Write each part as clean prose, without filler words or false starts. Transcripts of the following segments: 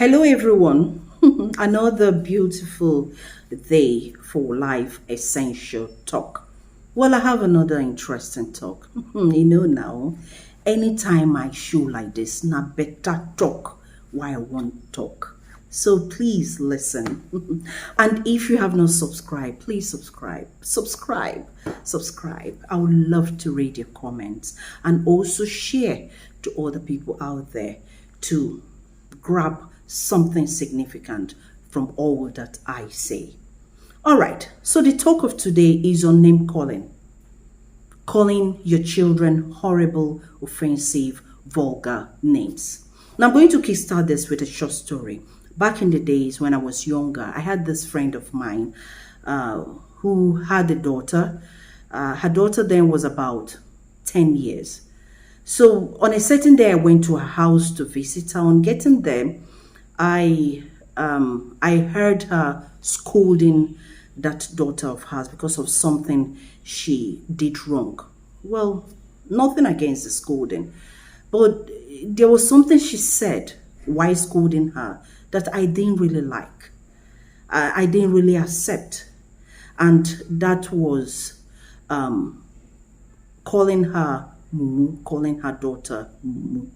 Hello, everyone. Another beautiful day for life essential talk. Well, I have another interesting talk. Now, anytime I show like this, na better talk why I want talk. So please listen. And if you have not subscribed, please subscribe. Subscribe. I would love to read your comments and also share to other people out there to grab something significant from all that I say. All right, so the talk of today is on name calling. Calling your children horrible, offensive, vulgar names. Now I'm going to kickstart this with a short story. Back in the days when I was younger, I had this friend of mine who had a daughter. Her daughter then was about 10 years. So on a certain day, I went to her house to visit her. On getting there, I heard her scolding that daughter of hers because of something she did wrong. Well, nothing against the scolding, but there was something she said while scolding her that I didn't really like. I didn't really accept, and that was calling her mumu, calling her daughter mumu.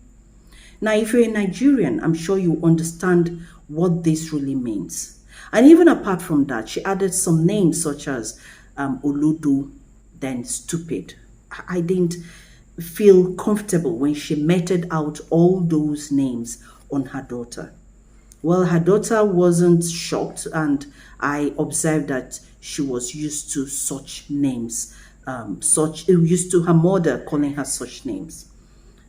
Now, if you're a Nigerian, I'm sure you understand what this really means. And even apart from that, she added some names such as Oludu, then stupid. I didn't feel comfortable when she meted out all those names on her daughter. Well, her daughter wasn't shocked, and I observed that she was used to such names, used to her mother calling her such names.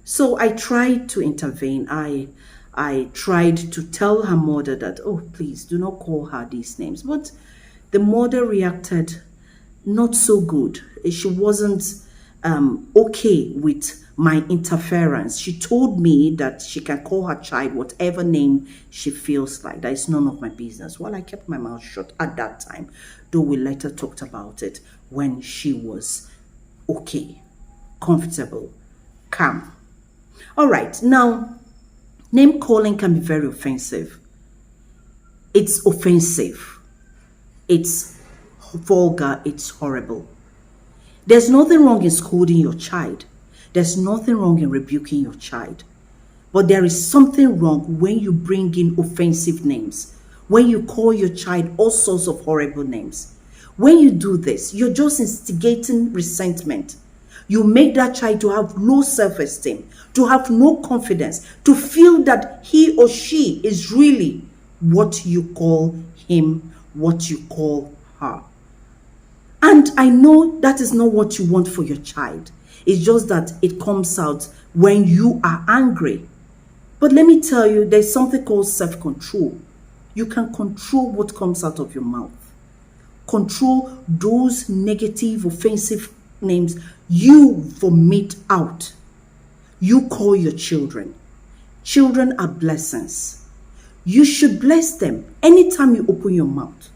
So I tried to intervene. I tried to tell her mother that, oh, please do not call her these names. But the mother reacted not so good. She wasn't okay with my interference. She told me that she can call her child whatever name she feels like. That is none of my business. Well, I kept my mouth shut at that time, though we later talked about it when she was okay, comfortable, calm. All right, now, name calling can be very offensive. It's offensive. It's vulgar. It's horrible. There's nothing wrong in scolding your child. There's nothing wrong in rebuking your child. But there is something wrong when you bring in offensive names, when you call your child all sorts of horrible names. When you do this, you're just instigating resentment. You make that child to have low self-esteem, to have no confidence, to feel that he or she is really what you call him, what you call her. And I know that is not what you want for your child. It's just that it comes out when you are angry. But let me tell you, there's something called self-control. You can control what comes out of your mouth. Control those negative, offensive names you vomit out. You call your children. Children are blessings. You should bless them anytime you open your mouth.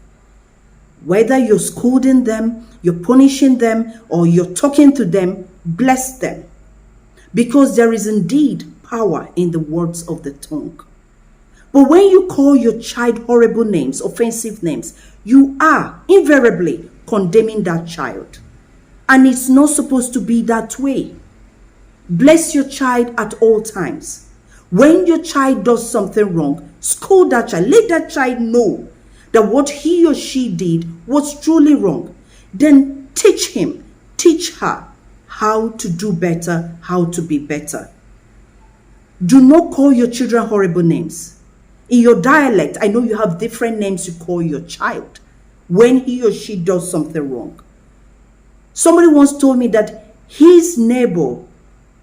Whether you're scolding them, you're punishing them, or you're talking to them, bless them. Because there is indeed power in the words of the tongue. But when you call your child horrible names, offensive names, you are invariably condemning that child. And it's not supposed to be that way. Bless your child at all times. When your child does something wrong, scold that child. Let that child know that what he or she did was truly wrong. Then teach him, teach her how to do better, how to be better. Do not call your children horrible names. In your dialect, I know you have different names you call your child when he or she does something wrong. Somebody once told me that his neighbor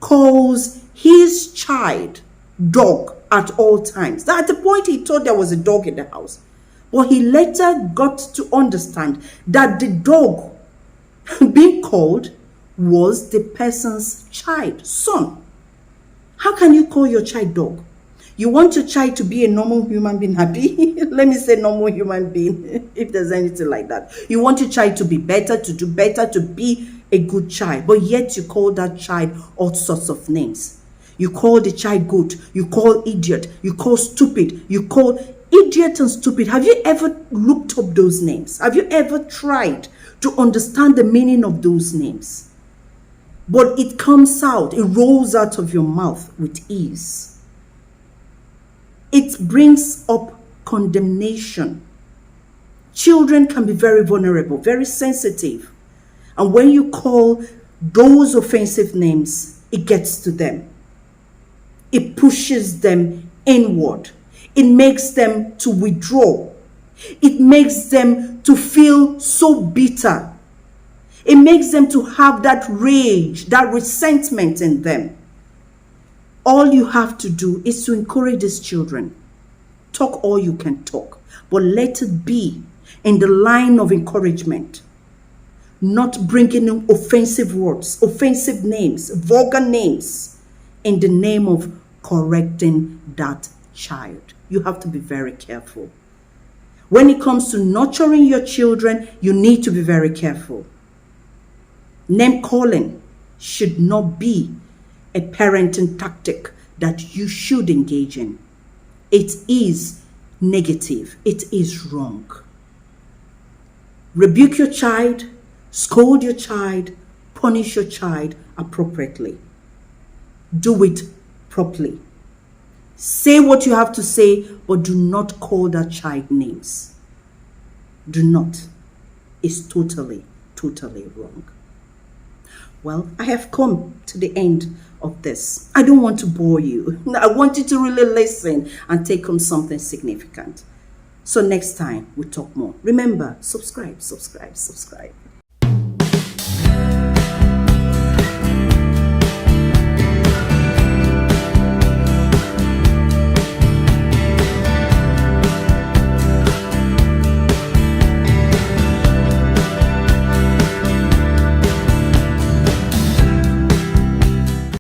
calls his child dog at all times. At the point he thought there was a dog in the house. But he later got to understand that the dog being called was the person's child, son. How can you call your child dog? You want your child to be a normal human being, happy? Let me say normal human being, if there's anything like that. You want your child to be better, to do better, to be a good child. But yet you call that child all sorts of names. You call the child goat. You call idiot. You call stupid. You call idiot and stupid. Have you ever looked up those names? Have you ever tried to understand the meaning of those names? But it comes out, it rolls out of your mouth with ease. It brings up condemnation. Children can be very vulnerable, very sensitive. And when you call those offensive names, it gets to them. It pushes them inward. It makes them to withdraw. It makes them to feel so bitter. It makes them to have that rage, that resentment in them. All you have to do is to encourage these children. Talk all you can talk, but let it be in the line of encouragement, not bringing in offensive words, offensive names, vulgar names, in the name of correcting that child. You have to be very careful. When it comes to nurturing your children, you need to be very careful. Name calling should not be a parenting tactic that you should engage in. It is negative. It is wrong. Rebuke your child, scold your child, punish your child appropriately. Do it properly. Say what you have to say, but do not call that child names. Do not. It's totally, totally wrong. Well, I have come to the end of this. I don't want to bore you. I want you to really listen and take home something significant. So next time we talk more. Remember, subscribe.